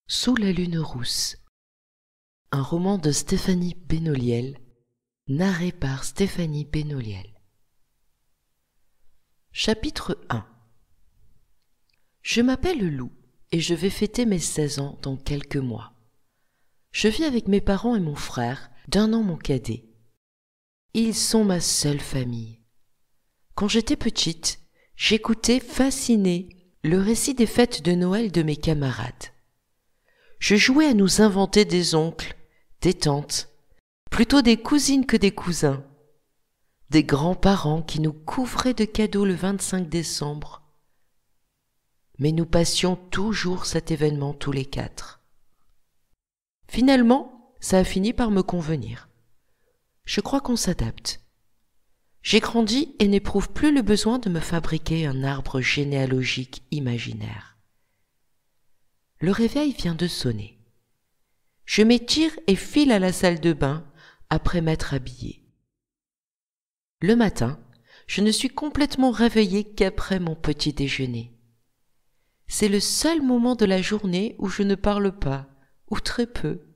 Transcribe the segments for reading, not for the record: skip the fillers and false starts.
Sous la lune rousse, un roman de Stéphanie Benoliel, narré par Stéphanie Benoliel. Chapitre 1. Je m'appelle Lou et je vais fêter mes 16 ans dans quelques mois. Je vis avec mes parents et mon frère, d'1 an mon cadet. Ils sont ma seule famille. Quand j'étais petite, j'écoutais fascinée le récit des fêtes de Noël de mes camarades. Je jouais à nous inventer des oncles, des tantes, plutôt des cousines que des cousins, des grands-parents qui nous couvraient de cadeaux le 25 décembre. Mais nous passions toujours cet événement tous les 4. Finalement, ça a fini par me convenir. Je crois qu'on s'adapte. J'ai grandi et n'éprouve plus le besoin de me fabriquer un arbre généalogique imaginaire. Le réveil vient de sonner. Je m'étire et file à la salle de bain après m'être habillée. Le matin, je ne suis complètement réveillée qu'après mon petit déjeuner. C'est le seul moment de la journée où je ne parle pas, ou très peu.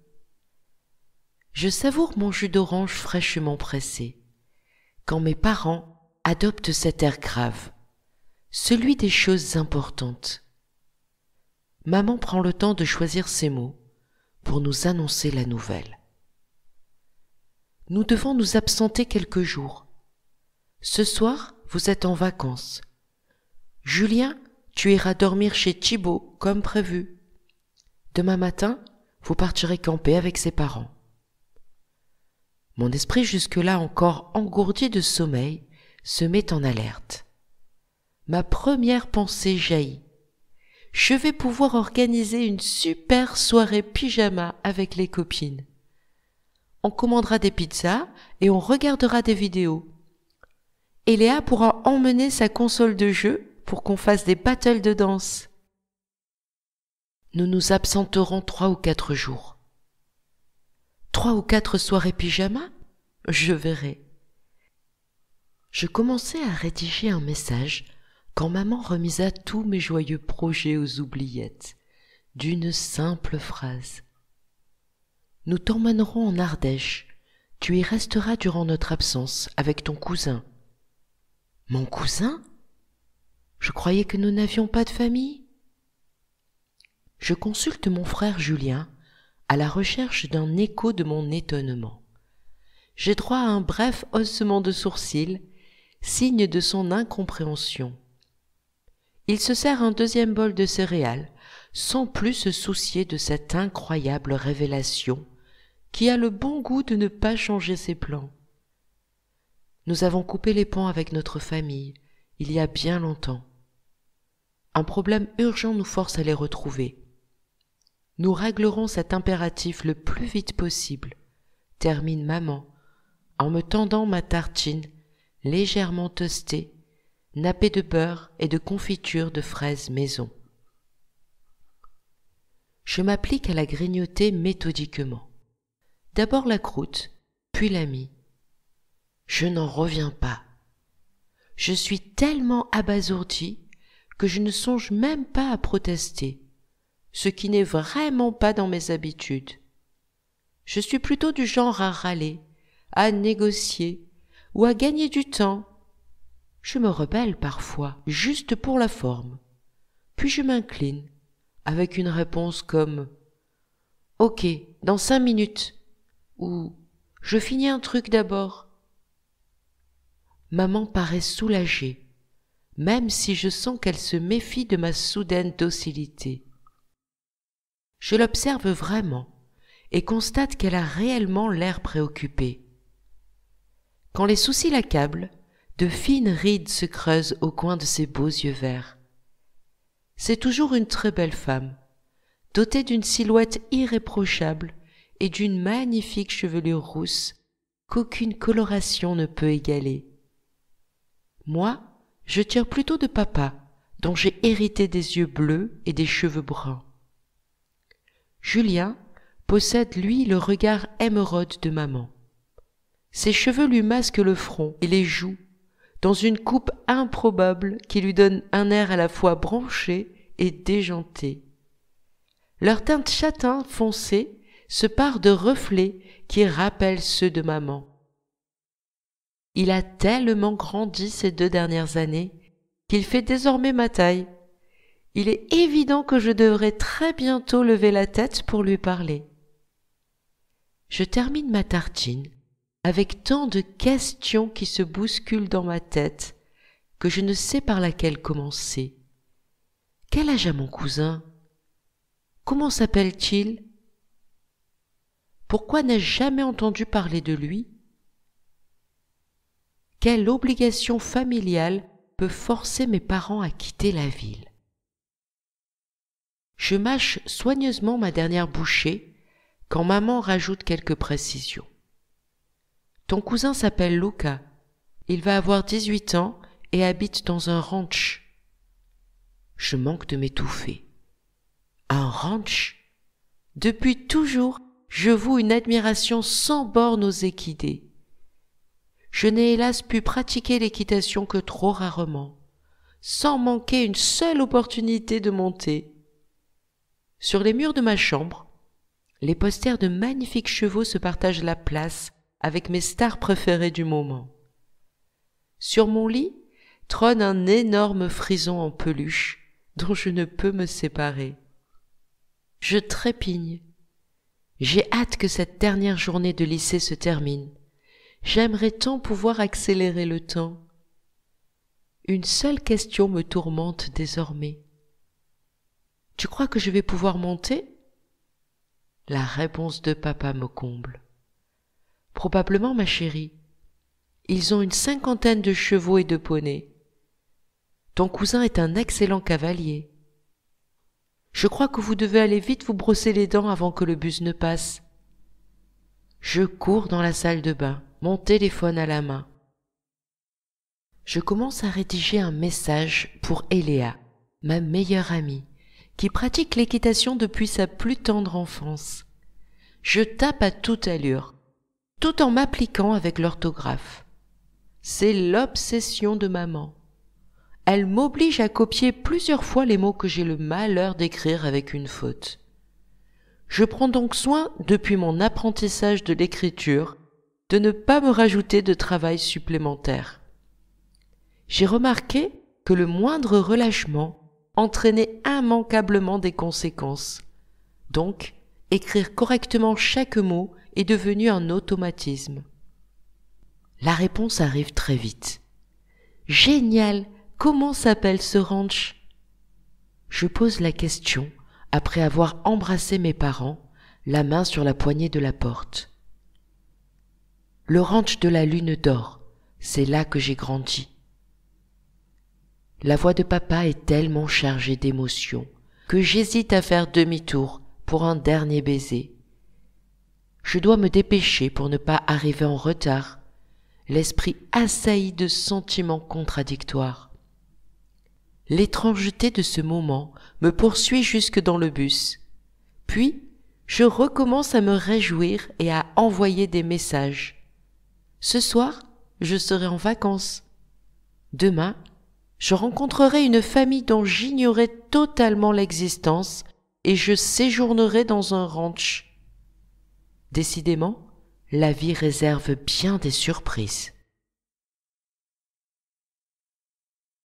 Je savoure mon jus d'orange fraîchement pressé, quand mes parents adoptent cet air grave, celui des choses importantes. Maman prend le temps de choisir ses mots pour nous annoncer la nouvelle. Nous devons nous absenter quelques jours. Ce soir, vous êtes en vacances. Julien, tu iras dormir chez Thibaut comme prévu. Demain matin, vous partirez camper avec ses parents. Mon esprit jusque-là encore engourdi de sommeil se met en alerte. Ma première pensée jaillit. Je vais pouvoir organiser une super soirée pyjama avec les copines. On commandera des pizzas et on regardera des vidéos. Et Léa pourra emmener sa console de jeu pour qu'on fasse des battles de danse. Nous nous absenterons 3 ou 4 jours. 3 ou 4 soirées pyjama ? Je verrai. Je commençais à rédiger un message quand maman remisa tous mes joyeux projets aux oubliettes, d'une simple phrase. Nous t'emmènerons en Ardèche. Tu y resteras durant notre absence avec ton cousin. Mon cousin ? Je croyais que nous n'avions pas de famille. Je consulte mon frère Julien à la recherche d'un écho de mon étonnement. J'ai droit à un bref haussement de sourcils, signe de son incompréhension. Il se sert un 2e bol de céréales, sans plus se soucier de cette incroyable révélation qui a le bon goût de ne pas changer ses plans. Nous avons coupé les ponts avec notre famille, il y a bien longtemps. Un problème urgent nous force à les retrouver. Nous réglerons cet impératif le plus vite possible, termine maman, en me tendant ma tartine légèrement toastée, nappée de beurre et de confiture de fraises maison. Je m'applique à la grignoter méthodiquement. D'abord la croûte, puis la mie. Je n'en reviens pas. Je suis tellement abasourdie que je ne songe même pas à protester, ce qui n'est vraiment pas dans mes habitudes. Je suis plutôt du genre à râler, à négocier ou à gagner du temps. Je me rebelle parfois, juste pour la forme. Puis je m'incline, avec une réponse comme « Ok, dans 5 minutes » ou « Je finis un truc d'abord ». Maman paraît soulagée, même si je sens qu'elle se méfie de ma soudaine docilité. Je l'observe vraiment et constate qu'elle a réellement l'air préoccupée. Quand les soucis l'accablent, de fines rides se creusent au coin de ses beaux yeux verts. C'est toujours une très belle femme, dotée d'une silhouette irréprochable et d'une magnifique chevelure rousse qu'aucune coloration ne peut égaler. Moi, je tire plutôt de papa, dont j'ai hérité des yeux bleus et des cheveux bruns. Julien possède, lui, le regard émeraude de maman. Ses cheveux lui masquent le front et les joues, dans une coupe improbable qui lui donne un air à la fois branché et déjanté. Leur teinte châtain foncé se pare de reflets qui rappellent ceux de maman. Il a tellement grandi ces 2 dernières années qu'il fait désormais ma taille. Il est évident que je devrais très bientôt lever la tête pour lui parler. Je termine ma tartine avec tant de questions qui se bousculent dans ma tête que je ne sais par laquelle commencer. Quel âge a mon cousin? Comment s'appelle-t-il? Pourquoi n'ai-je jamais entendu parler de lui? Quelle obligation familiale peut forcer mes parents à quitter la ville? Je mâche soigneusement ma dernière bouchée quand maman rajoute quelques précisions. Ton cousin s'appelle Luca. Il va avoir 18 ans et habite dans un ranch. Je manque de m'étouffer. Un ranch? Depuis toujours, je voue une admiration sans bornes aux équidés. Je n'ai hélas pu pratiquer l'équitation que trop rarement, sans manquer une seule opportunité de monter. Sur les murs de ma chambre, les posters de magnifiques chevaux se partagent la place avec mes stars préférées du moment. Sur mon lit trône un énorme frison en peluche dont je ne peux me séparer. Je trépigne. J'ai hâte que cette dernière journée de lycée se termine. J'aimerais tant pouvoir accélérer le temps. Une seule question me tourmente désormais. Tu crois que je vais pouvoir monter? La réponse de papa me comble. Probablement, ma chérie. Ils ont une 50aine de chevaux et de poneys. Ton cousin est un excellent cavalier. Je crois que vous devez aller vite vous brosser les dents avant que le bus ne passe. Je cours dans la salle de bain, mon téléphone à la main. Je commence à rédiger un message pour Eléa, ma meilleure amie, qui pratique l'équitation depuis sa plus tendre enfance. Je tape à toute allure, tout en m'appliquant avec l'orthographe. C'est l'obsession de maman. Elle m'oblige à copier plusieurs fois les mots que j'ai le malheur d'écrire avec une faute. Je prends donc soin, depuis mon apprentissage de l'écriture, de ne pas me rajouter de travail supplémentaire. J'ai remarqué que le moindre relâchement entraînait immanquablement des conséquences. Donc, écrire correctement chaque mot est devenu un automatisme. La réponse arrive très vite. Génial! Comment s'appelle ce ranch? Je pose la question après avoir embrassé mes parents, la main sur la poignée de la porte. Le ranch de la Lune d'Or, c'est là que j'ai grandi. La voix de papa est tellement chargée d'émotion que j'hésite à faire demi-tour pour un dernier baiser. Je dois me dépêcher pour ne pas arriver en retard, l'esprit assailli de sentiments contradictoires. L'étrangeté de ce moment me poursuit jusque dans le bus. Puis, je recommence à me réjouir et à envoyer des messages. Ce soir, je serai en vacances. Demain, je rencontrerai une famille dont j'ignorais totalement l'existence et je séjournerai dans un ranch. Décidément, la vie réserve bien des surprises.